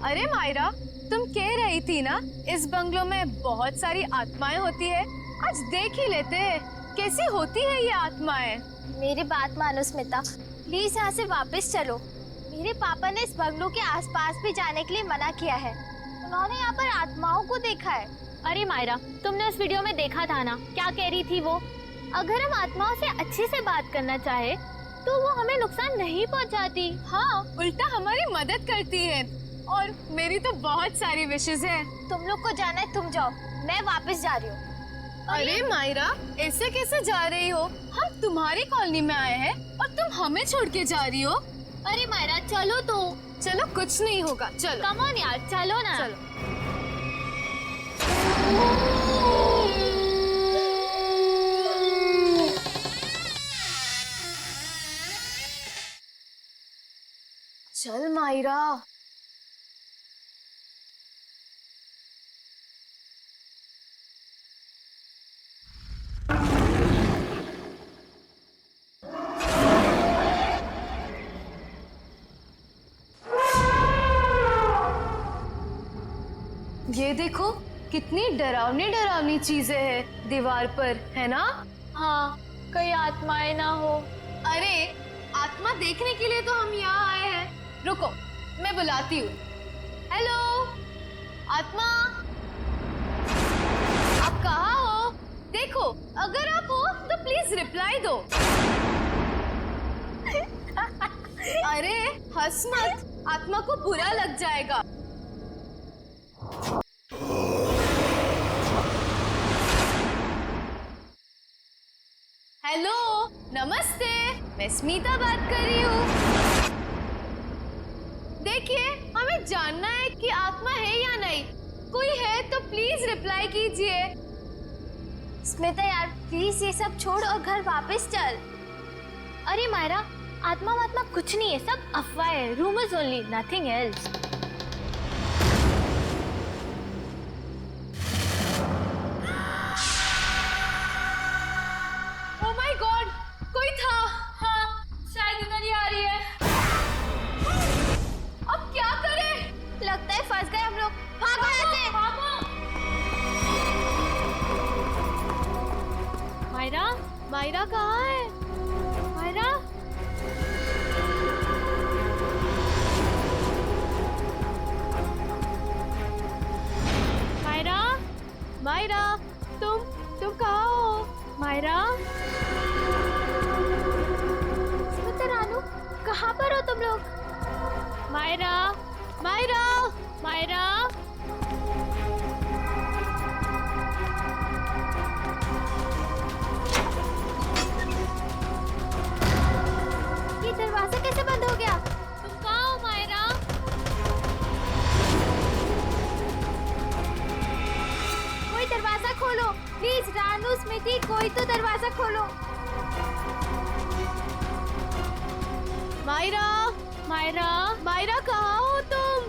अरे मायरा, तुम कह रही थी ना इस बंगलो में बहुत सारी आत्माएं होती है। आज देख ही लेते हैं कैसी होती है ये आत्माएं। मेरी बात मानो स्मिता, प्लीज यहाँ से वापस चलो। मेरे पापा ने इस बंगलो के आसपास भी जाने के लिए मना किया है। उन्होंने यहाँ पर आत्माओं को देखा है। अरे मायरा, तुमने उस वीडियो में देखा था ना, क्या कह रही थी वो? अगर हम आत्माओं से अच्छे से बात करना चाहे तो वो हमें नुकसान नहीं पहुंचाती। हाँ, उल्टा हमारी मदद करती है। और मेरी तो बहुत सारी विशेष है। तुम लोग को जाना है, तुम जाओ, मैं वापस जा रही हूँ। अरे मायरा, ऐसे कैसे जा रही हो? हम तुम्हारी कॉलोनी में आए हैं और तुम हमें छोड़ के जा रही हो। अरे मायरा चलो तो। चलो, कुछ नहीं होगा, चलो। कम ऑन यार, चलो ना। चलो। चल मायरा। ये देखो, कितनी डरावनी डरावनी चीजें हैं दीवार पर, है ना? हाँ, कहीं आत्माएं ना हो। अरे, आत्मा देखने के लिए तो हम यहाँ आए हैं। रुको, मैं बुलाती हूँ। हेलो, आत्मा, आप कहाँ हो? देखो, अगर आप हो तो प्लीज रिप्लाई दो। अरे हंस मत, आत्मा को बुरा लग जाएगा। हेलो, नमस्ते, मैं स्मिता बात कर रही हूँ। देखिए, हमें जानना है कि आत्मा है या नहीं। कोई है तो प्लीज रिप्लाई कीजिए। स्मिता यार, प्लीज ये सब छोड़ और घर वापस चल। अरे मायरा, आत्मा वात्मा कुछ नहीं है, सब अफवाह है, rumours only, nothing else. Oh my God, कोई था। हाँ, शायद इधर ही आ रही है। अब क्या करें? लगता है फंस गए हम लोग। भागो यहाँ से। मायरा, मायरा कहाँ है? मायरा, मायरा, मायरा, तुम कहाँ हो? मायरा, स्मिता रानू, कहाँ पर हो तुम लोग? मायरा, मायरा, मायरा, ये दरवाजा कैसे बंद हो गया? तुम कहाँ हो मायरा? कोई दरवाजा खोलो प्लीज। रानू, स्मिति, कोई तो दरवाजा खोलो। मायरा, मायरा, मायरा कहाँ हो तुम?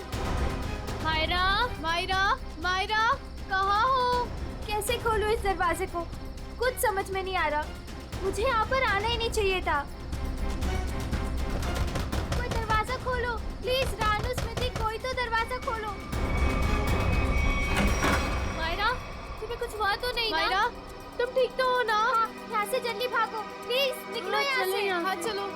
मायरा, मायरा, मायरा कहाँ हो? कैसे खोलूं इस दरवाजे को? कुछ समझ में नहीं आ रहा। मुझे यहाँ पर आना ही नहीं चाहिए था। कोई दरवाजा खोलो प्लीज। रानू, स्मिति, कोई तो दरवाजा खोलो। मायरा, तुम्हें कुछ हुआ तो नहीं ना? मायरा, तुम ठीक तो हो ना? हाँ, यहाँ से जल्दी भागो प्लीज, निकलो यहाँ से। हाँ, चलो।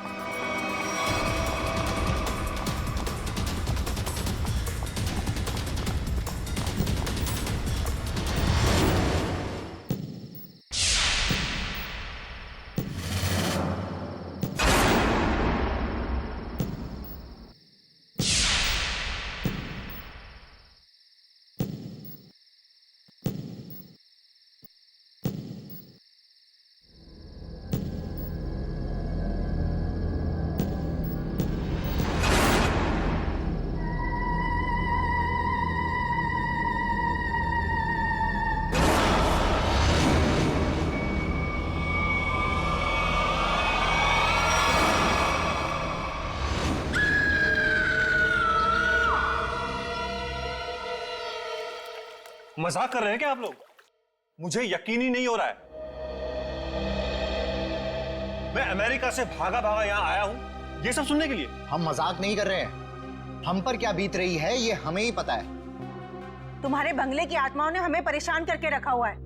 मजाक कर रहे हैं क्या आप लोग? मुझे यकीन ही नहीं हो रहा है। मैं अमेरिका से भागा भागा यहां आया हूं ये सब सुनने के लिए। हम मजाक नहीं कर रहे हैं। हम पर क्या बीत रही है ये हमें ही पता है। तुम्हारे बंगले की आत्माओं ने हमें परेशान करके रखा हुआ है।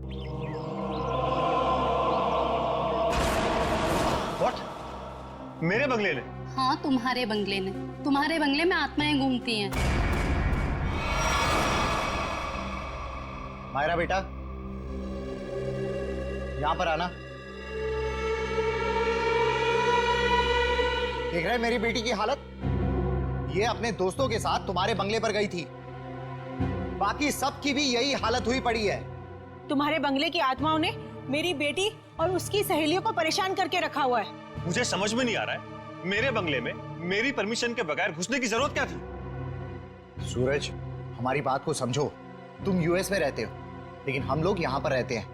What? मेरे बंगले ने? हाँ, तुम्हारे बंगले ने। तुम्हारे बंगले में आत्माएं घूमती हैं। मायरा बेटा, यहां पर आना। देख रहे हैं मेरी बेटी की हालत? ये अपने दोस्तों के साथ तुम्हारे बंगले पर गई थी। बाकी सबकी भी यही हालत हुई पड़ी है। तुम्हारे बंगले की आत्माओं ने मेरी बेटी और उसकी सहेलियों को परेशान करके रखा हुआ है। मुझे समझ में नहीं आ रहा है, मेरे बंगले में मेरी परमिशन के बगैर घुसने की जरूरत क्या थी? सूरज, हमारी बात को समझो। तुम यूएस में रहते हो, लेकिन हम लोग यहाँ पर रहते हैं।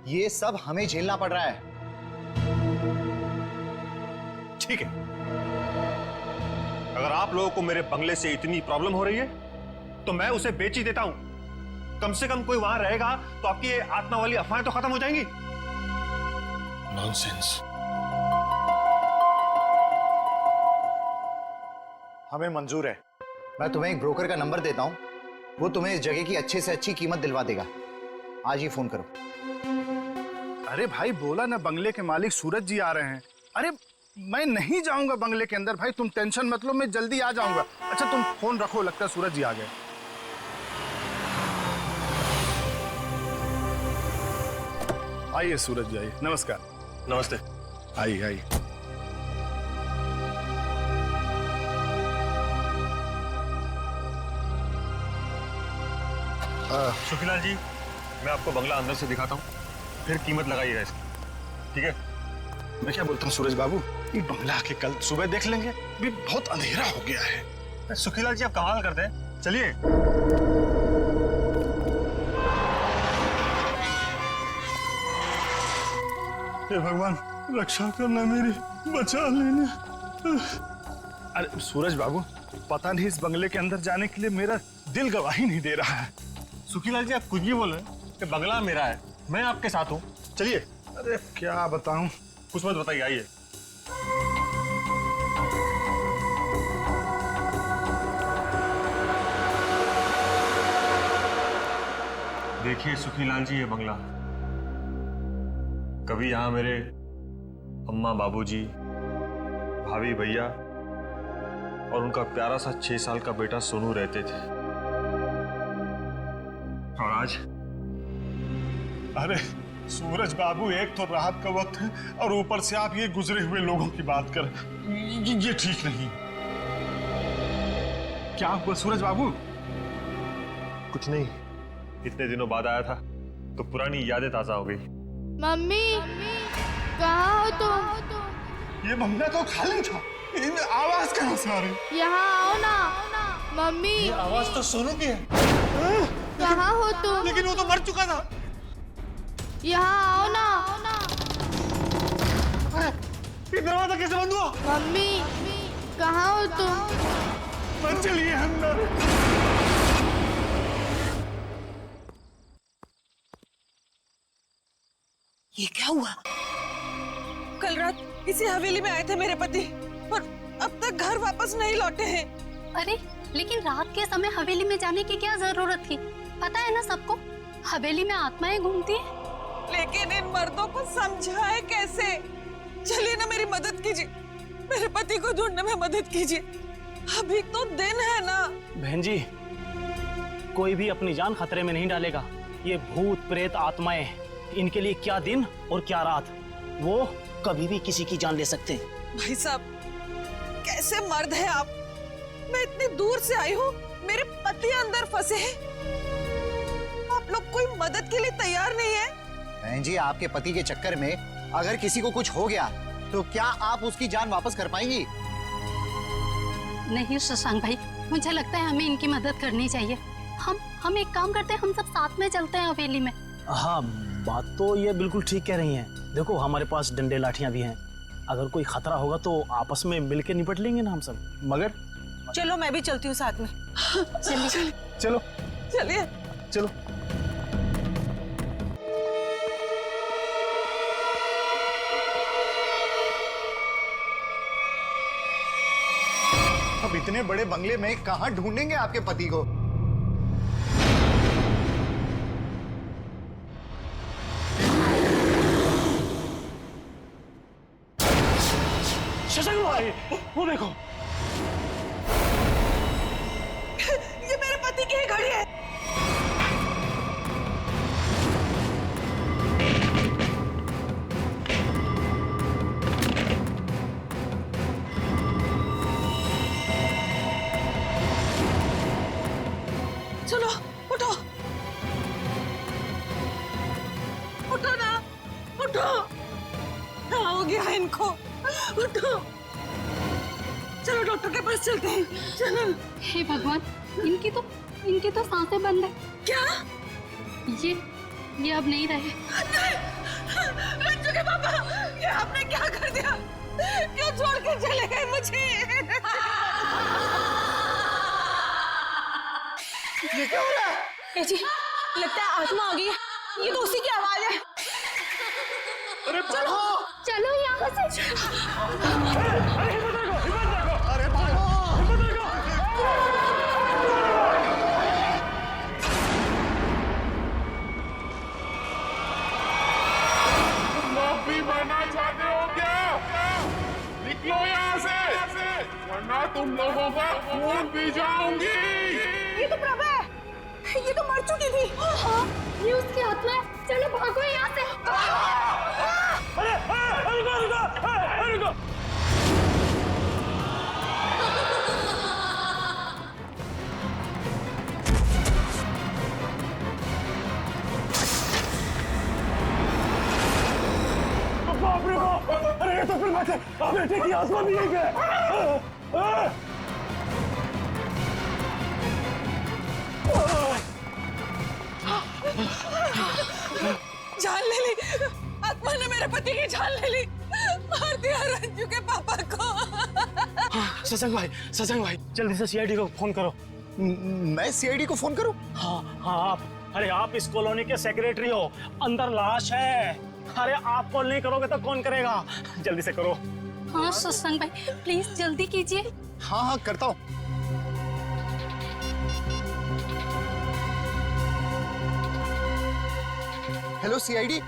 ये सब हमें झेलना पड़ रहा है। ठीक है, अगर आप लोगों को मेरे बंगले से इतनी प्रॉब्लम हो रही है तो मैं उसे बेच ही देता हूं। कम से कम कोई वहां रहेगा तो आपकी ये आत्मा वाली अफवाहें तो खत्म हो जाएंगी। नॉनसेंस। हमें मंजूर है। मैं तुम्हें एक ब्रोकर का नंबर देता हूं, वो तुम्हें इस जगह की अच्छे से अच्छी कीमत दिलवा देगा। आज ही फोन करो। अरे भाई, बोला ना बंगले के मालिक सूरज जी आ रहे हैं। अरे मैं नहीं जाऊंगा बंगले के अंदर भाई, तुम टेंशन मत लो, मैं जल्दी आ जाऊंगा। अच्छा तुम फोन रखो, लगता है सूरज जी आ गए। आइए सूरज जी, आइए। नमस्कार। नमस्ते। आइए आइए। सुखीलाल जी, मैं आपको बंगला अंदर से दिखाता हूँ, फिर कीमत लगाइएगा इसकी, ठीक है? मैं क्या बोलता हूँ सूरज बाबू, ये बंगला आके कल सुबह देख लेंगे, अभी बहुत अंधेरा हो गया है। सुखीलाल जी, आप कमाल करते हैं, चलिए। हे भगवान, रक्षा करना मेरी, बचा लेना। अरे सूरज बाबू, पता नहीं इस बंगले के अंदर जाने के लिए मेरा दिल गवाही नहीं दे रहा है। सुखीलाल जी, आप कुछ भी बोल रहे हैं कि बंगला मेरा है, मैं आपके साथ हूँ, चलिए। अरे क्या बताऊं, कुछ मत बताइए, आइए। देखिए सुखीलाल जी, ये बंगला, कभी यहाँ मेरे अम्मा, बाबूजी, भाभी, भैया और उनका प्यारा सा 6 साल का बेटा सोनू रहते थे। और आज? अरे सूरज बाबू, एक तो रात का वक्त है और ऊपर से आप ये गुजरे हुए लोगों की बात कर, ये ठीक नहीं। क्या हुआ सूरज बाबू? कुछ नहीं, इतने दिनों बाद आया था तो पुरानी यादें ताजा हो गई। मम्मी, कहाँ हो तुम? ये बंगला तो खाली था, इन आवाज कहाँ से आ रही? यहाँ आओ ना। मम्मी, ये आवाज तो सोनू की है। कहाँ हो तुम? लेकिन वो तो मर चुका था। यहाँ आओ ना। ये दरवाजा कैसे बंद हुआ? मम्मी, कहाँ हो तुम? मत चलिए अंदर। ये क्या हुआ? कल रात इसी हवेली में आए थे मेरे पति और अब तक घर वापस नहीं लौटे हैं। अरे लेकिन रात के समय हवेली में जाने की क्या जरूरत थी? पता है ना सबको, हवेली में आत्माएं घूमती हैं। लेकिन इन मर्दों को समझाए कैसे? चलिए ना, मेरी मदद कीजिए, मेरे पति को ढूंढने में मदद कीजिए। अभी तो दिन है ना। बहन जी, कोई भी अपनी जान खतरे में नहीं डालेगा। ये भूत प्रेत आत्माएं, इनके लिए क्या दिन और क्या रात, वो कभी भी किसी की जान ले सकते हैं। भाई साहब, कैसे मर्द है आप? मैं इतनी दूर से आई हूँ, मेरे पति अंदर फंसे हैं, आप लोग कोई मदद के लिए तैयार नहीं है? बहन जी, आपके पति के चक्कर में अगर किसी को कुछ हो गया तो क्या आप उसकी जान वापस कर पाएंगी? नहीं शशांक भाई, मुझे लगता है हमें इनकी मदद करनी चाहिए। हम एक काम करते हैं, हम सब साथ में चलते हैं हवेली में। हाँ, बात तो ये बिल्कुल ठीक कह रही हैं। देखो, हमारे पास डंडे लाठियां भी हैं, अगर कोई खतरा होगा तो आपस में मिलकर निपट लेंगे ना हम सब। मगर चलो, मैं भी चलती हूँ साथ में। चलिए चलो चलिए चलो। अब इतने बड़े बंगले में कहां ढूंढेंगे आपके पति को? शशांक भाई, वो देखो। ये मेरे पति की ही घड़ी है। चलो उठो, उठो ना, उठो। क्या हो गया इनको? उठो, चलो डॉक्टर के पास चलते हैं। चलो। हे भगवान, इनकी तो सांसें बंद है। क्या? ये अब नहीं रहे। रंजू के पापा, ये आपने क्या कर दिया? क्यों छोड़ के चले गए मुझे? ये क्या हो रहा है? जी, लगता है आत्मा आ गई है। ये तो उसी की आवाज है। अरे चलो चलो यहाँ से। अरे भागो! माफी मांगना चाहते हो क्या? निकलो यहाँ से, वरना तुम लोगों का खून पी जाऊंगी। ये तो प्रभा है, ये तो मर चुकी थी। ये उसकी आत्मा है। चलो भागो यहाँ से। रुको। बाप रे बाप! अरे ये तो फिर बात है, बेटे की आत्मा भी है क्या? जान ले ली, आत्मा ने मेरे पति की जान ले ली। मार दिया रंजू के पापा को। शशांक भाई, जल्दी से सीआईडी को फोन करो। मैं सीआईडी को फोन करूं? हाँ आप। अरे आप इस कॉलोनी के सेक्रेटरी हो, अंदर लाश है। अरे आप कॉल नहीं करोगे तो कौन करेगा? जल्दी से करो। हाँ शशांक भाई, प्लीज जल्दी कीजिए। हाँ करता हूं। Hello CID.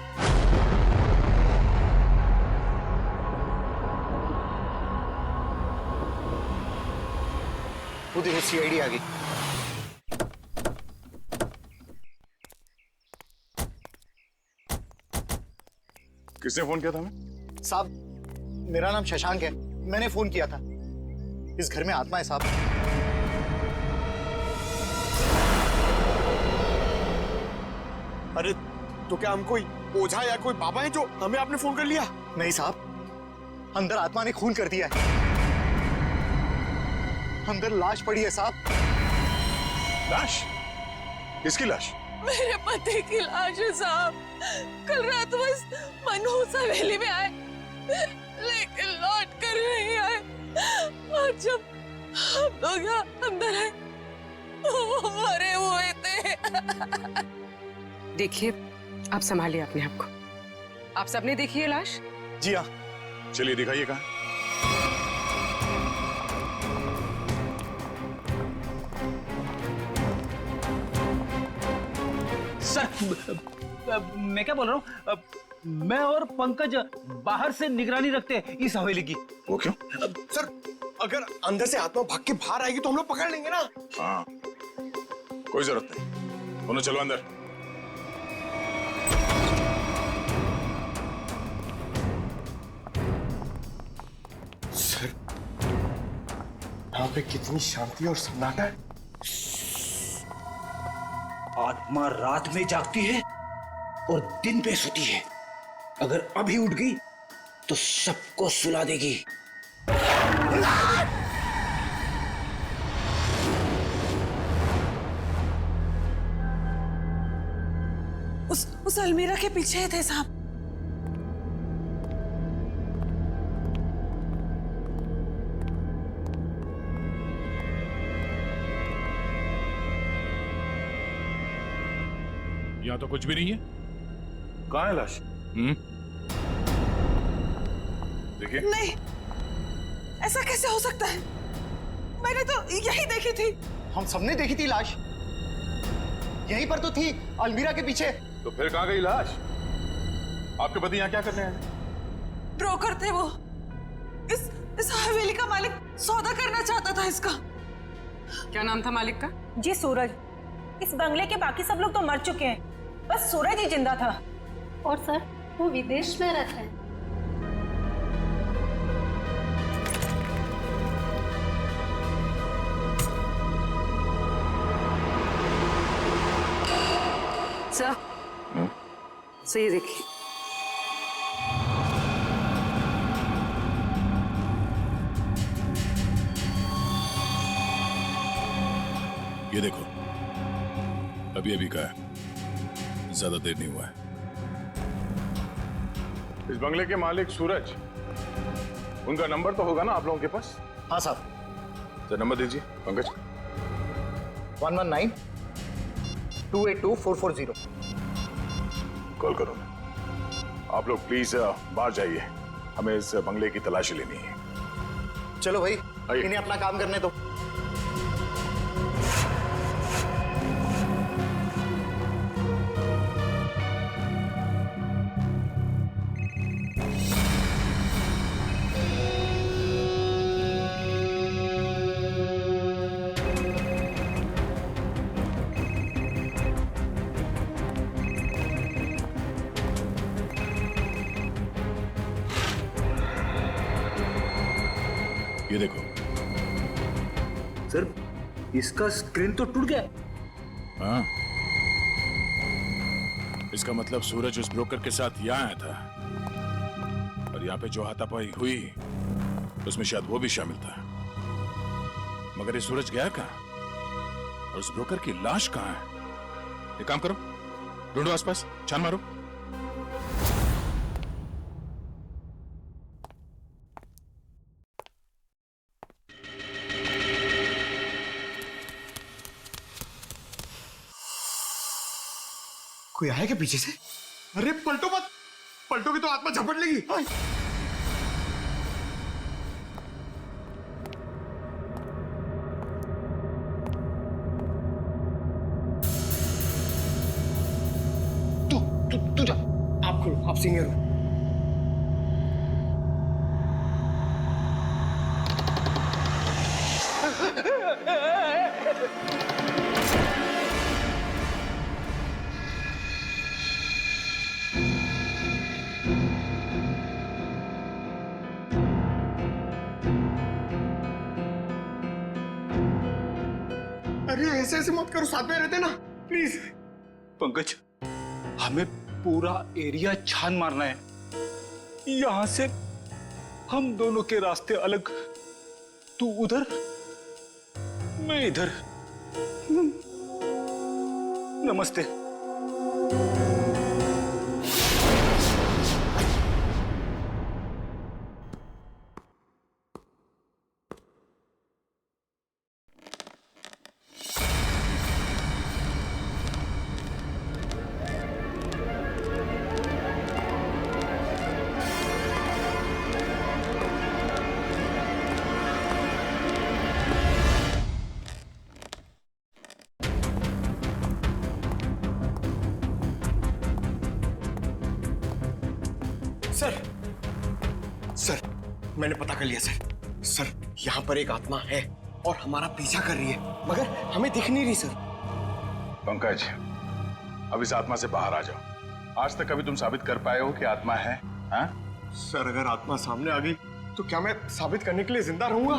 वो देखो सीआईडी आ गई। किसने फोन किया था हमें? साहब, मेरा नाम शशांक है। मैंने फोन किया था। इस घर में आत्मा है साहब। अरे तो क्या हम कोई ओझा या कोई बाबा है जो हमें आपने फोन कर लिया? नहीं साहब, अंदर आत्मा ने खून कर दिया है। अंदर लाश पड़ी है साहब। लाश? किसकी लाश? मेरे पति की लाश है साहब। कल रात बस मनहूस हवेली में आए, लेकिन लौट कर नहीं आए। और जब हम लोग यहाँ अंदर आए, वो मरे हुए थे। देखिए, आप संभालिए अपने आप को। आप सबने देखी है लाश? जी हाँ। चलिए दिखाइए कहाँ। सर, मैं क्या बोल रहा हूँ, मैं और पंकज बाहर से निगरानी रखते हैं इस हवेली की। वो क्यों? सर, अगर अंदर से आत्मा भाग के बाहर आएगी तो हम लोग पकड़ लेंगे ना। हाँ, कोई जरूरत नहीं। दोनों चलो अंदर। सर, यहाँ पे कितनी शांति और सन्नाटा है। आत्मा रात में जागती है और दिन पे सोती है। अगर अभी उठ गई तो सबको सुला देगी। उस अलमीरा के पीछे थे साहब। यहाँ तो कुछ भी नहीं है। कहाँ है लाश? देखिए। नहीं, ऐसा कैसे हो सकता है? मैंने तो यही देखी थी। हम सबने देखी थी लाश, यहीं पर तो थी, अलमीरा के पीछे। तो फिर कहाँ गई लाश? आपके पति यहाँ क्या करने आए? ब्रोकर थे वो। इस हवेली का मालिक सौदा करना चाहता था इसका। क्या नाम था मालिक का? जी सूरज। इस बंगले के बाकी सब लोग तो मर चुके हैं, बस सूरज ही जिंदा था। और सर वो विदेश में रहता है। सर ये देखिए। ये देखो, अभी अभी का है, ज्यादा देर नहीं हुआ है। इस बंगले के मालिक सूरज, उनका नंबर तो होगा ना आप लोगों के पास? हाँ साहब। तो नंबर दीजिए पंकज। 119-282-440। कॉल करो। आप लोग प्लीज बाहर जाइए, हमें इस बंगले की तलाशी लेनी है। चलो भाई, आइए। इन्हें अपना काम करने दो। ये देखो। सर इसका स्क्रीन तो टूट गया। हाँ, इसका मतलब सूरज उस ब्रोकर के साथ यहाँ आया था और यहाँ पे जो हाथापाई हुई उसमें शायद वो भी शामिल था। मगर ये सूरज गया कहाँ और उस ब्रोकर की लाश कहाँ है? एक काम करो, ढूंढो आसपास, छान मारो। कोई आया क्या पीछे से? अरे पलटो मत, पलटोगी तो आत्मा झपट लेगी। तू जा, आप खोलो, आप सीनियर हो। अरे ऐसे मत करो, साथ में रहते ना प्लीज। पंकज, हमें पूरा एरिया छान मारना है। यहां से हम दोनों के रास्ते अलग, तू उधर मैं इधर। नमस्ते। सर, मैंने पता कर लिया सर, यहाँ पर एक आत्मा है और हमारा पीछा कर रही है, मगर हमें दिख नहीं रही सर। पंकज, अब इस आत्मा से बाहर आ जाओ। आज तक कभी तुम साबित कर पाए हो कि आत्मा है? हाँ? सर, अगर आत्मा सामने आ गई तो क्या मैं साबित करने के लिए जिंदा रहूंगा?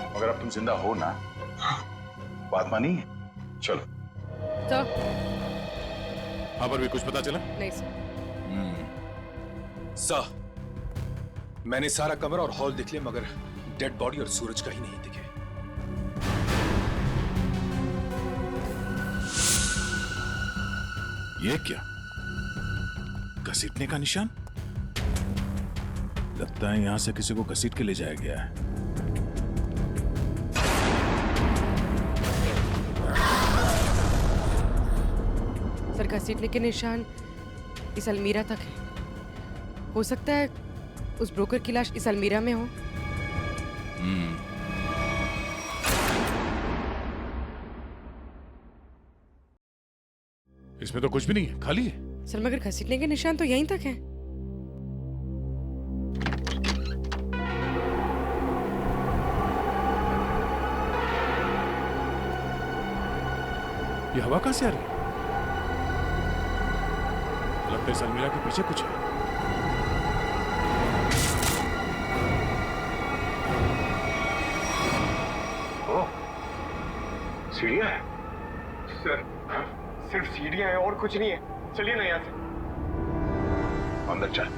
अगर अब तुम जिंदा हो ना, वो आत्मा नहीं है। चलो। तो हाँ, पर भी कुछ पता चला? नहीं सर। सर, मैंने सारा कमरा और हॉल देख लिया, मगर डेड बॉडी और सूरज का ही नहीं दिखे। ये क्या? घसीटने का निशान? लगता है यहां से किसी को घसीट के ले जाया गया है। सर, घसीटने के निशान इस अलमीरा तक है। हो सकता है उस ब्रोकर की लाश इस अलमीरा में हो। इसमें तो कुछ भी नहीं है, खाली है। सर मगर घसीटने के निशान तो यहीं तक हैं। ये हवा कहां से आ रही है? लगता है सलमीरा के पीछे कुछ है। सीढ़ियां है सर, सिर्फ सीढ़ियां हैं और कुछ नहीं है। चलिए ना यहाँ से। अंदर चल।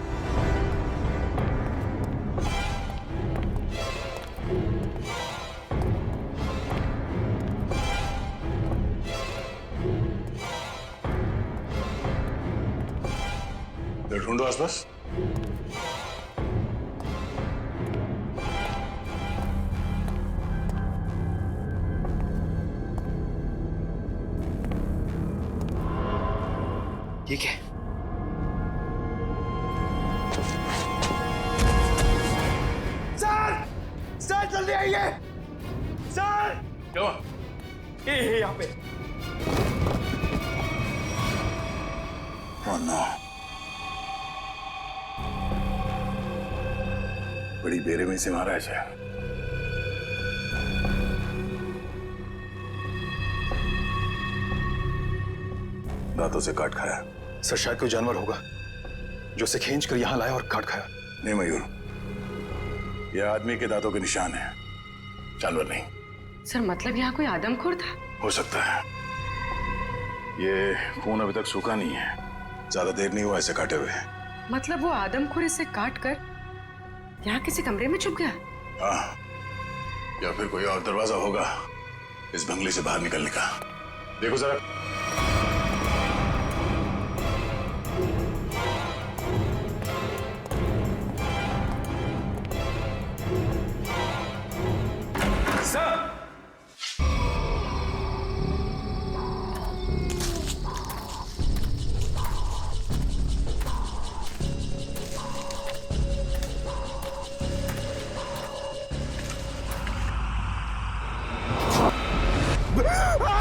ढूंढो आसपास। ठीक है। सर, सर जल्दी आइए। सर, क्या? ये यहाँ पे। Oh no. बड़ी बेरहमी से मारा है शायद। दांतों से काट खाया। सर शायद कोई जानवर होगा जो उसे खींच कर यहाँ लाया और काट खाया। नहीं मयूर, यह आदमी के दांतों के निशान है, जानवर नहीं। सर मतलब यहाँ कोई आदमखोर था? हो सकता है। ये खून अभी तक सूखा नहीं है, ज्यादा देर नहीं हुआ ऐसे काटे हुए। मतलब वो आदमखोर इसे काट कर यहाँ किसी कमरे में छुप गया? हाँ, या फिर कोई और दरवाजा होगा इस बंगले से बाहर निकलने का। देखो जरा।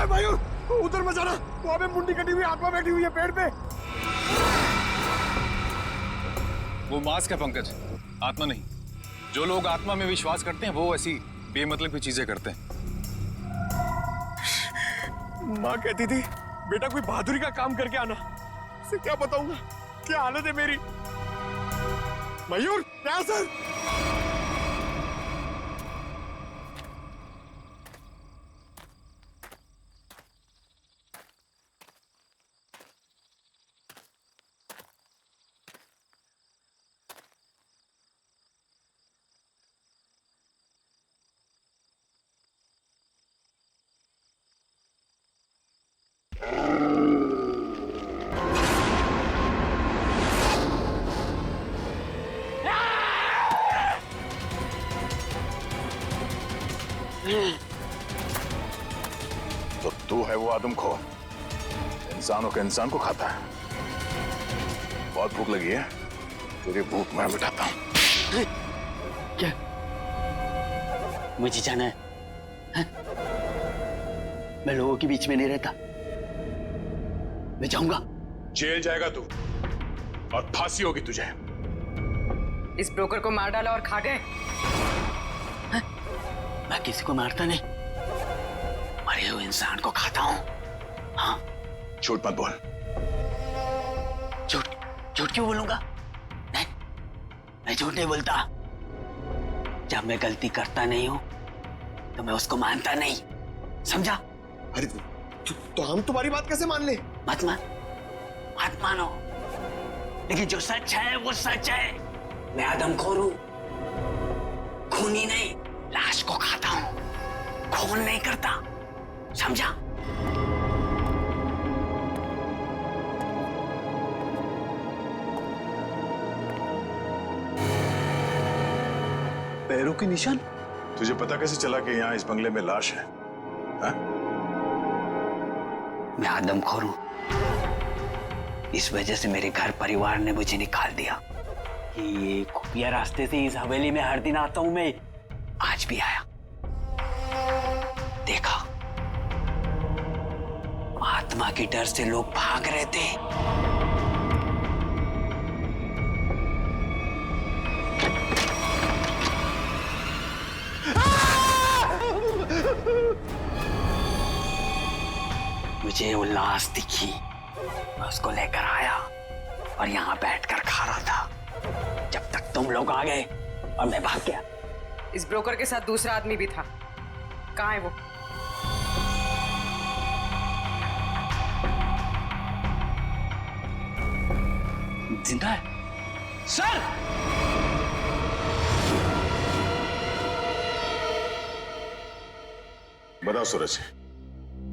मयूर, उधर मत जाना। वहां पे मुंडी कटी हुई आत्मा बैठी हुई है पेड़ पे। वो मास्क है पंकज, आत्मा नहीं। जो लोग आत्मा में विश्वास करते हैं वो ऐसी बेमतलब की चीजें करते हैं। माँ कहती थी बेटा कोई बहादुरी का काम करके आना। इसे क्या बताऊंगा क्या हालत है मेरी। मयूर, क्या सर? तो तू है वो आदमखोर, इंसानों के इंसान को खाता है। बहुत भूख लगी है, तेरी भूख मैं मिटाता हूँ। क्या मुझे जाना है? मैं लोगों के बीच में नहीं रहता, मैं जाऊंगा। जेल जाएगा तू और फांसी होगी तुझे। इस ब्रोकर को मार डाला और खा गए। मैं किसी को मारता नहीं, मरे हुए इंसान को खाता हूं। हाँ, झूठ मत बोल। झूठ झूठ क्यों बोलूंगा? नहीं, मैं झूठ नहीं बोलता। जब मैं गलती करता नहीं हूं तो मैं उसको मानता नहीं, समझा? अरे तो हम तुम्हारी बात कैसे मान ले? मत मानो, लेकिन जो सच है वो सच है। मैं आदमखोर हूं, खूनी नहीं, लाश को खाता हूं, खून नहीं करता, समझा? पैरों के निशान? तुझे पता कैसे चला कि यहाँ इस बंगले में लाश है? हा? मैं आदमखोर हूं, इस वजह से मेरे घर परिवार ने मुझे निकाल दिया। ये खुफिया रास्ते से इस हवेली में हर दिन आता हूं मैं, आज भी आया। देखा, आत्मा के डर से लोग भाग रहे थे। मुझे वो लाश दिखी, मैं उसको लेकर आया और यहाँ बैठकर खा रहा था जब तक तुम लोग आ गए और मैं भाग गया। इस ब्रोकर के साथ दूसरा आदमी भी था, कहाँ है वो? जिंदा है सर। बताओ सूरज,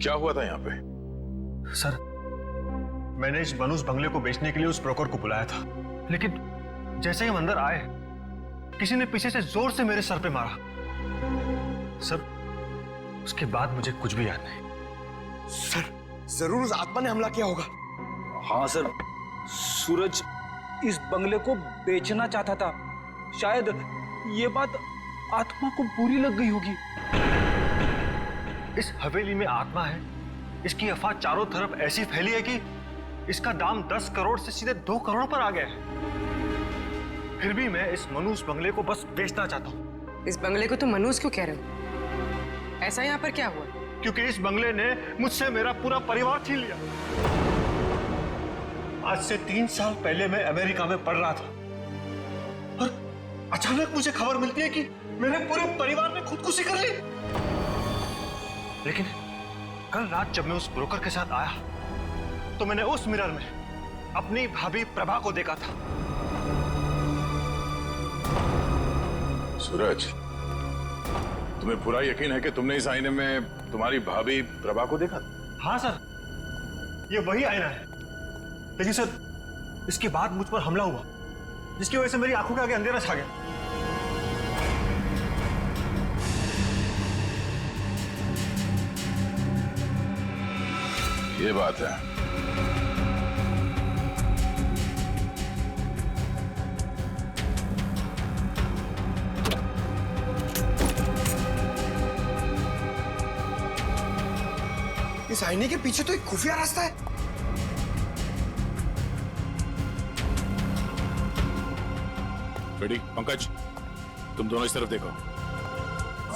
क्या हुआ था यहाँ पे? सर, मैंने इस बनूस बंगले को बेचने के लिए उस ब्रोकर को बुलाया था, लेकिन जैसे ही हम अंदर आए किसी ने पीछे से जोर से मेरे सर पे मारा। सर, उसके बाद मुझे कुछ भी याद नहीं। सर, जरूर उस आत्मा ने हमला किया होगा। हाँ सर, सूरज इस बंगले को बेचना चाहता था। शायद ये बात आत्मा को बुरी लग गई होगी। इस हवेली में आत्मा है, इसकी अफवाह चारों तरफ ऐसी फैली है कि इसका दाम 10 करोड़ से सीधे 2 करोड़ पर आ गया है। फिर भी मैं इस मनूस बंगले को बस बेचना चाहता हूँ। इस बंगले को तुम मनूस क्यों कह रहे हो? ऐसा यहाँ पर क्या हुआ? क्योंकि इस बंगले ने मुझसे मेरा पूरा परिवार छीन लिया। आज से 3 साल पहले मैं अमेरिका में पढ़ रहा था और अचानक मुझे खबर मिलती है कि मेरे पूरे परिवार ने खुदकुशी कर ली। लेकिन कल रात जब मैं उस ब्रोकर के साथ आया तो मैंने उस मिरर में अपनी भाभी प्रभा को देखा था। सूरज, तुम्हें पूरा यकीन है कि तुमने इस आईने में तुम्हारी भाभी प्रभा को देखा? हाँ सर, ये वही आईना है। लेकिन सर, इसके बाद मुझ पर हमला हुआ जिसकी वजह से मेरी आंखों के आगे अंधेरा छा गया। ये बात है। इस आईने के पीछे तो एक खुफिया रास्ता है। रेडी? पंकज, तुम दोनों इस तरफ देखो।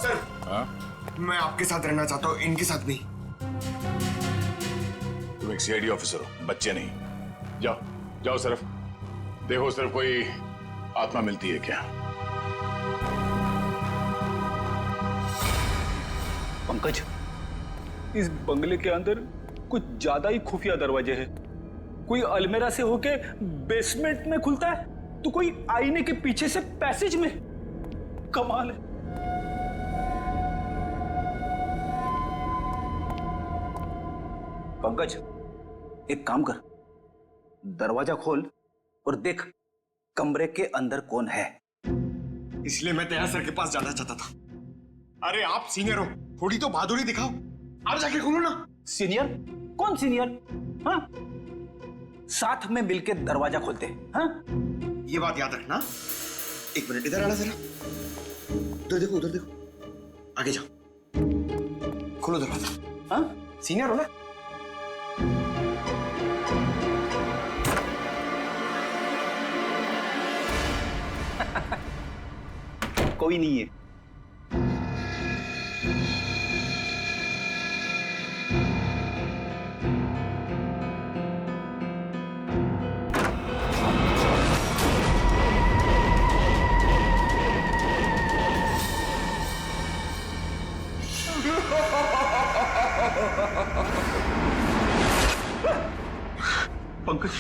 सर, हाँ? मैं आपके साथ रहना चाहता हूँ, इनके साथ नहीं। तुम एक सीआईडी ऑफिसर हो, बच्चे नहीं। जाओ जाओ, सिर्फ देखो सिर्फ कोई आत्मा मिलती है क्या। पंकज, इस बंगले के अंदर कुछ ज्यादा ही खुफिया दरवाजे हैं। कोई अलमेरा से होके बेसमेंट में खुलता है तो कोई आईने के पीछे से पैसेज में। कमाल है। पंकज, एक काम कर, दरवाजा खोल और देख कमरे के अंदर कौन है। इसलिए मैं तेरा सर के पास जाना चाहता था। अरे आप सीनियर हो, थोड़ी तो बहादुरी दिखाओ। आप जाके खोलो ना। सीनियर? कौन सीनियर? हाँ, साथ में मिलके दरवाजा खोलते हैं। हाँ, ये बात याद रखना। एक मिनट इधर आना जरा। उधर देखो, उधर देखो, आगे जाओ, खोलो दरवाजा। हाँ, सीनियर हो ना। कोई नहीं है। पंकज,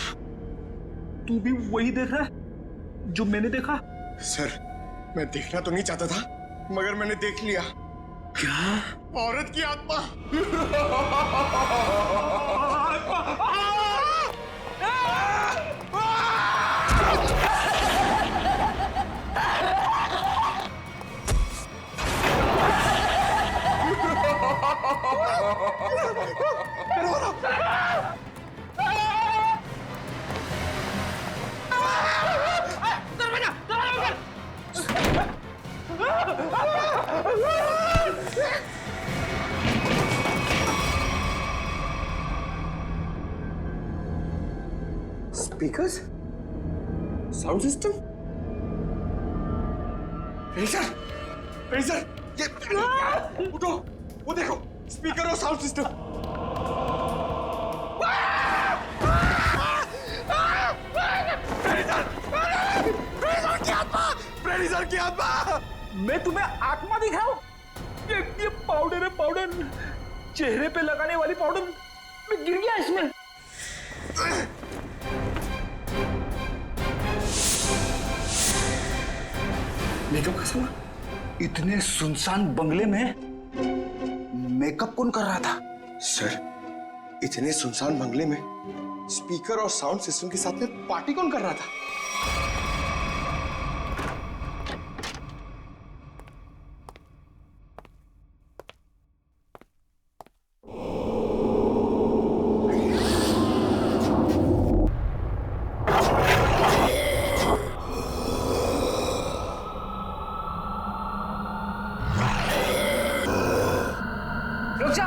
तू भी वही देख रहा है जो मैंने देखा? सर, मैं देखना तो नहीं चाहता था, मगर मैंने देख लिया। क्या? औरत की आत्मा। Speakers, sound system, freezer, freezer, ये उठो, वो देखो, स्पीकर और साउंड सिस्टम। फ्रेडिसर की आत्मा! मैं तुम्हें आत्मा दिखाऊं? ये पाउडर है, पाउडर, चेहरे पे लगाने वाली पाउडर। मैं गिर गया इसमें। मेकअप का सामान? इतने सुनसान बंगले में मेकअप कौन कर रहा था? सर, इतने सुनसान बंगले में स्पीकर और साउंड सिस्टम के साथ में पार्टी कौन कर रहा था? रुक जा।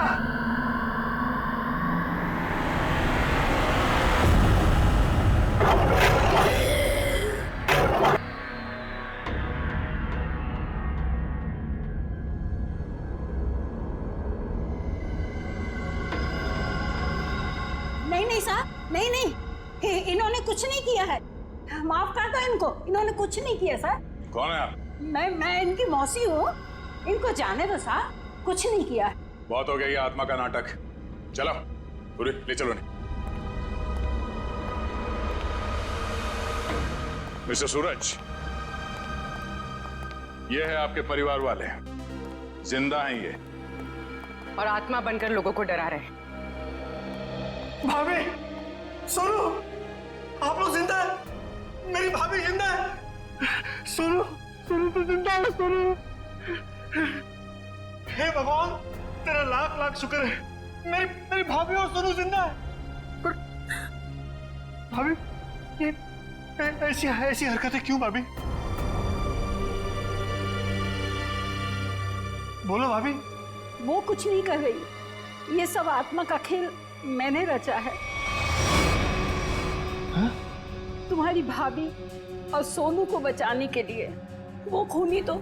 नहीं साहब, नहीं, इन्होंने कुछ नहीं किया है। माफ कर दो इनको, इन्होंने कुछ नहीं किया सर। कौन है आप? मैं इनकी मौसी हूँ, इनको जाने दो साहब, कुछ नहीं किया है। बहुत हो गया ये आत्मा का नाटक। चलो पूरी ले चलो। नहीं मिस्टर सूरज, ये है आपके परिवार वाले, जिंदा हैं ये, और आत्मा बनकर लोगों को डरा रहे हैं। भाभी, सोनू, आप लोग जिंदा है? मेरी भाभी जिंदा है? सोनू, सोनू तो जिंदा है, सोनू। हे भगवान, तेरा लाख लाख शुक्र है, मेरी भाभी और सोनू जिंदा है। पर भाभी, ये ऐसी हरकतें क्यों भाभी? बोलो भाभी। वो कुछ नहीं कर रही, ये सब आत्मा का खेल मैंने रचा है। हा? तुम्हारी भाभी और सोनू को बचाने के लिए वो खूनी तो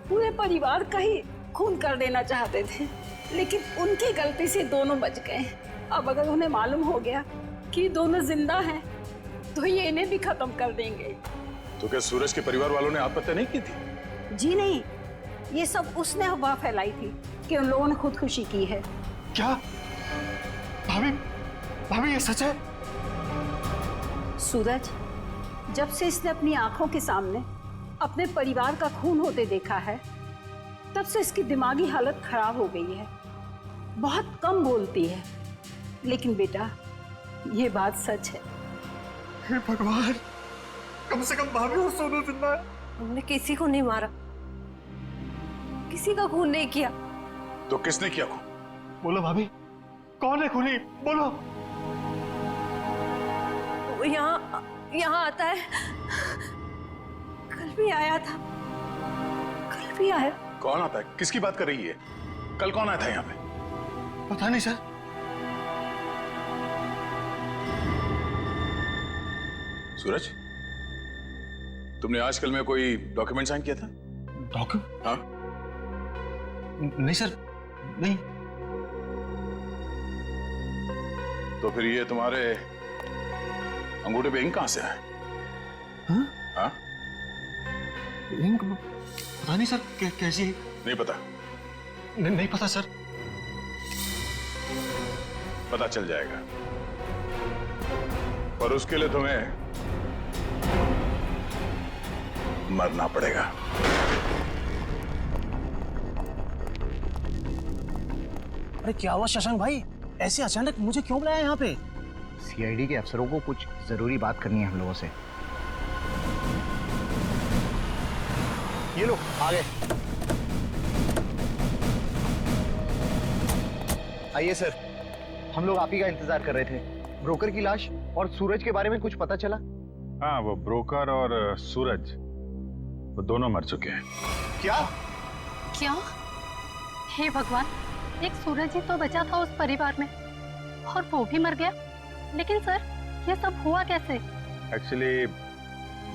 पूरे परिवार का ही खून कर देना चाहते थे, लेकिन उनकी गलती से दोनों बच गए। अब अगर उन्हें मालूम हो गया कि दोनों जिंदा हैं, तो ये इन्हें भी खत्म कर देंगे। तो क्या सूरज के परिवार वालों ने आत्महत्या नहीं की थी? जी नहीं, ये सब उसने अफवाह फैलाई थी कि उन लोगों ने खुदकुशी की है। क्या? भाभी ये सच है? सूरज, जब से इसने अपनी आंखों के सामने अपने परिवार का खून होते देखा है, तब से इसकी दिमागी हालत खराब हो गई है। बहुत कम बोलती है, लेकिन बेटा ये बात सच है। हे भगवान, कम से कम भाभी और सोनू जिंदा है। हमने किसी को नहीं मारा, किसी का खून नहीं किया। तो किसने किया खून? बोलो भाभी, कौन है खूनी? बोलो। वो यहाँ आता है, कल भी आया था, कल भी आया। कौन आता है? किसकी बात कर रही है? कल कौन आया था यहाँ पे? पता नहीं सर। सूरज, तुमने आजकल में कोई डॉक्यूमेंट साइन किया था? डॉक्यूमेंट? हाँ। नहीं सर, नहीं। तो फिर ये तुम्हारे अंगूठे पे इंक कहां से आया? हाँ? इंक? पता नहीं सर, कैसी? नहीं पता? नहीं पता सर। पता चल जाएगा, पर उसके लिए तुम्हें मरना पड़ेगा। अरे क्या हुआ शशांक भाई, ऐसे अचानक मुझे क्यों बुलाया यहाँ पे? सीआईडी के अफसरों को कुछ जरूरी बात करनी है हम लोगों से। ये लो, आ गए। आइए सर, हम लोग आप ही का इंतजार कर रहे थे। ब्रोकर की लाश और सूरज के बारे में कुछ पता चला? हाँ, वो ब्रोकर और सूरज वो दोनों मर चुके हैं। क्या? क्या? हे भगवान, एक सूरज ही तो बचा था उस परिवार में, और वो भी मर गया। लेकिन सर, ये सब हुआ कैसे? एक्चुअली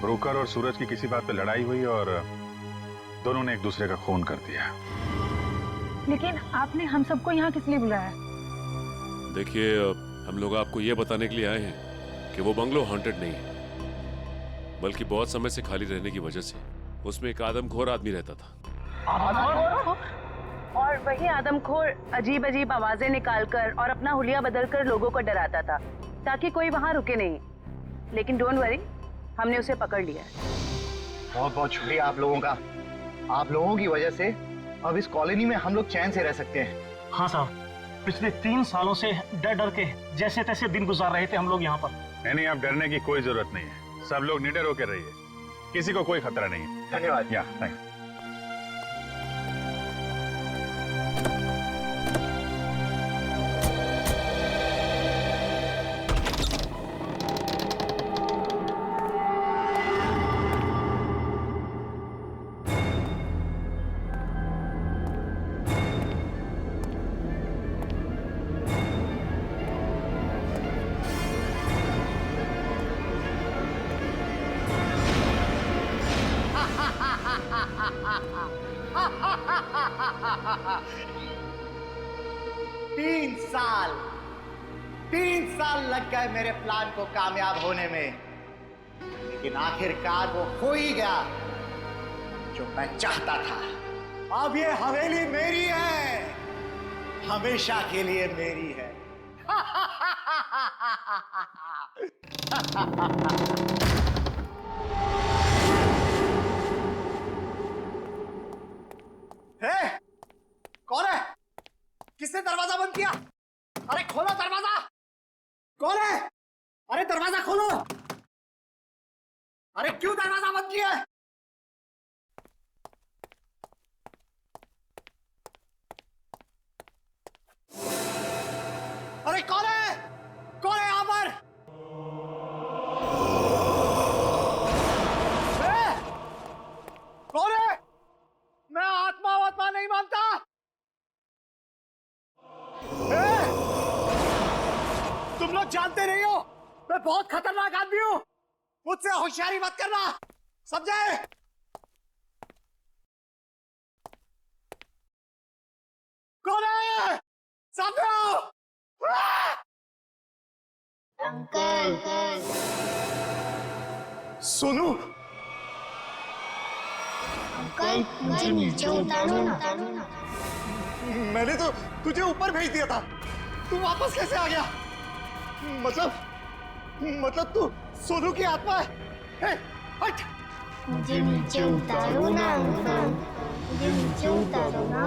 ब्रोकर और सूरज की किसी बात पे लड़ाई हुई और दोनों ने एक दूसरे का खून कर दिया। लेकिन आपने हम सबको यहाँ किस लिए बुलाया? देखिए, हम लोग आपको ये बताने के लिए आए हैं कि वो बंगलो हॉन्टेड नहीं है, बल्कि बहुत समय से खाली रहने की वजह से उसमें एक आदमखोर आदमी रहता था। और वही आदमखोर अजीब अजीब आवाजें निकालकर और अपना हुलिया बदलकर लोगों को डराता था ताकि कोई वहां रुके नहीं। लेकिन डोंट वरी, हमने उसे पकड़ लिया है। बहुत बहुत शुक्रिया आप लोगों का। आप लोगों की वजह से अब इस कॉलोनी में हम लोग चैन से रह सकते हैं। हाँ साहब, पिछले 3 सालों से डर डर के जैसे तैसे दिन गुजार रहे थे हम लोग यहाँ पर। नहीं, आप डरने की कोई जरूरत नहीं है। सब लोग निडर होकर रहिए, किसी को कोई खतरा नहीं है। धन्यवाद। या थैंक। तीन साल लग गए मेरे प्लान को कामयाब होने में, लेकिन आखिरकार वो हो ही गया जो मैं चाहता था। अब ये हवेली मेरी है, हमेशा के लिए मेरी है। कौन है? किसने दरवाजा बंद किया? अरे खोलो दरवाजा! कौन है? अरे दरवाजा खोलो! अरे क्यों दरवाजा बंद किया है? अरे कौन है? कौन है यहां पर? कौन है? मैं आत्मा नहीं मानता। तुम लोग जानते नहीं हो मैं बहुत खतरनाक आदमी हूं, मुझसे होशियारी मत करना, समझे? कौन है? सामने आओ। अंकल। सोनू, अंकल मुझे नीचे उतारो ना। मैंने तो तुझे ऊपर भेज दिया था, तू वापस कैसे आ गया? मतलब तू सोनू की आत्मा है? हट! मुझे नीचे उतारो ना अंकल, मुझे नीचे उतारो ना।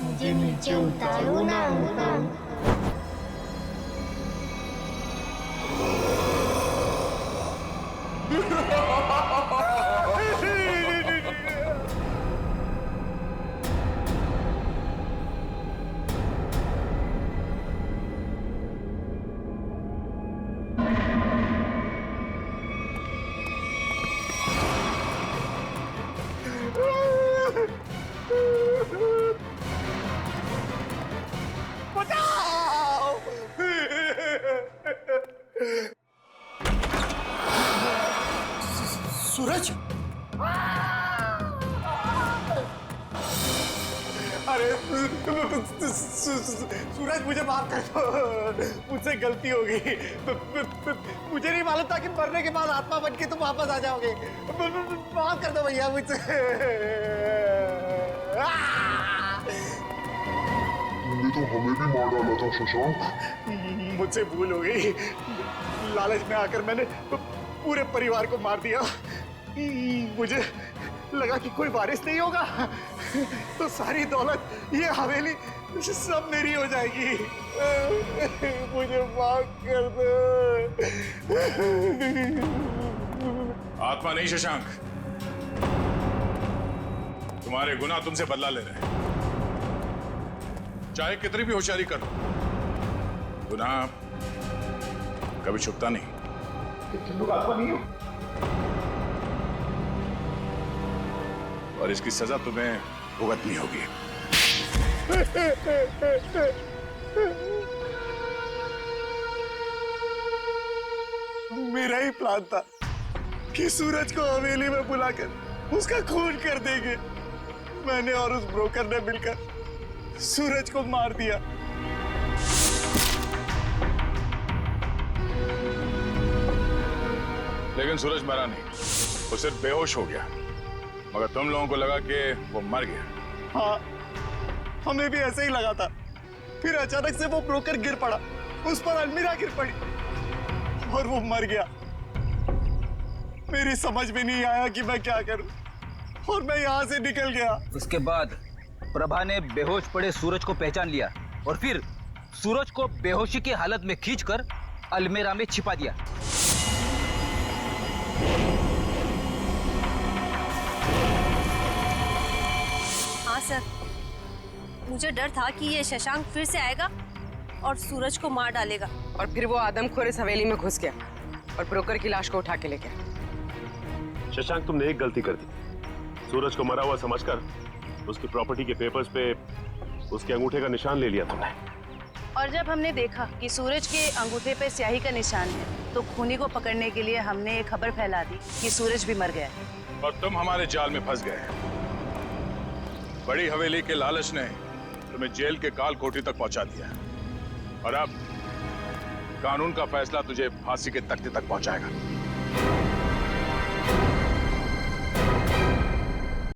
मुझे नीचे उतारो ना अंकल। सूरज, अरे सूरज मुझे माफ कर दो, मुझसे गलती हो गई। मुझे नहीं मालूम था कि मरने के बाद आत्मा बन के तुम वापस आ जाओगे। माफ कर दो भैया मुझसे। तुमने तो हमें भी मार डाला था शशांक। मुझसे भूल हो गई, लालच में आकर मैंने पूरे परिवार को मार दिया। मुझे लगा कि कोई वारिस नहीं होगा तो सारी दौलत, ये हवेली सब मेरी हो जाएगी। मुझे माफ कर दो। आत्मा नहीं शशांक, तुम्हारे गुनाह तुमसे बदला ले रहे हैं। चाहे कितनी भी होशियारी करो, गुनाह कभी छुपता नहीं। तुम लोग आत्मा नहीं हो और इसकी सजा तुम्हें भुगतनी होगी। मेरा ही प्लान था कि सूरज को हवेली में बुलाकर उसका खून कर देंगे। मैंने और उस ब्रोकर ने मिलकर सूरज को मार दिया। लेकिन सूरज मरा नहीं, वो सिर्फ बेहोश हो गया, मगर तुम लोगों को लगा कि वो मर गया। हाँ, हमें भी ऐसे ही लगा था। फिर अचानक से वो ब्रोकर गिर पड़ा, उस पर अलमीरा गिर पड़ी और वो मर गया। मेरी समझ में नहीं आया कि मैं क्या करूं और मैं यहाँ से निकल गया। उसके बाद प्रभा ने बेहोश पड़े सूरज को पहचान लिया और फिर सूरज को बेहोशी की हालत में खींचकर अलमीरा में छिपा दिया। हाँ सर, मुझे डर था कि ये शशांक फिर से आएगा और सूरज को मार डालेगा। और फिर वो आदमखोर इस हवेली में घुस गया और ब्रोकर की लाश को उठा के ले गया। शशांक, तुमने एक गलती कर दी। सूरज को मरा हुआ समझकर उसकी प्रॉपर्टी के पेपर्स पे उसके अंगूठे का निशान ले लिया तुमने। और जब हमने देखा कि सूरज के अंगूठे पे स्याही का निशान है, तो खूनी को पकड़ने के लिए हमने एक खबर फैला दी कि सूरज भी मर गया है। और तुम हमारे जाल में फंस गए। बड़ी हवेली के लालच ने तुम्हें जेल के काल कोठरी तक पहुंचा दिया और अब कानून का फैसला तुझे फांसी के तख्ते तक पहुंचाएगा।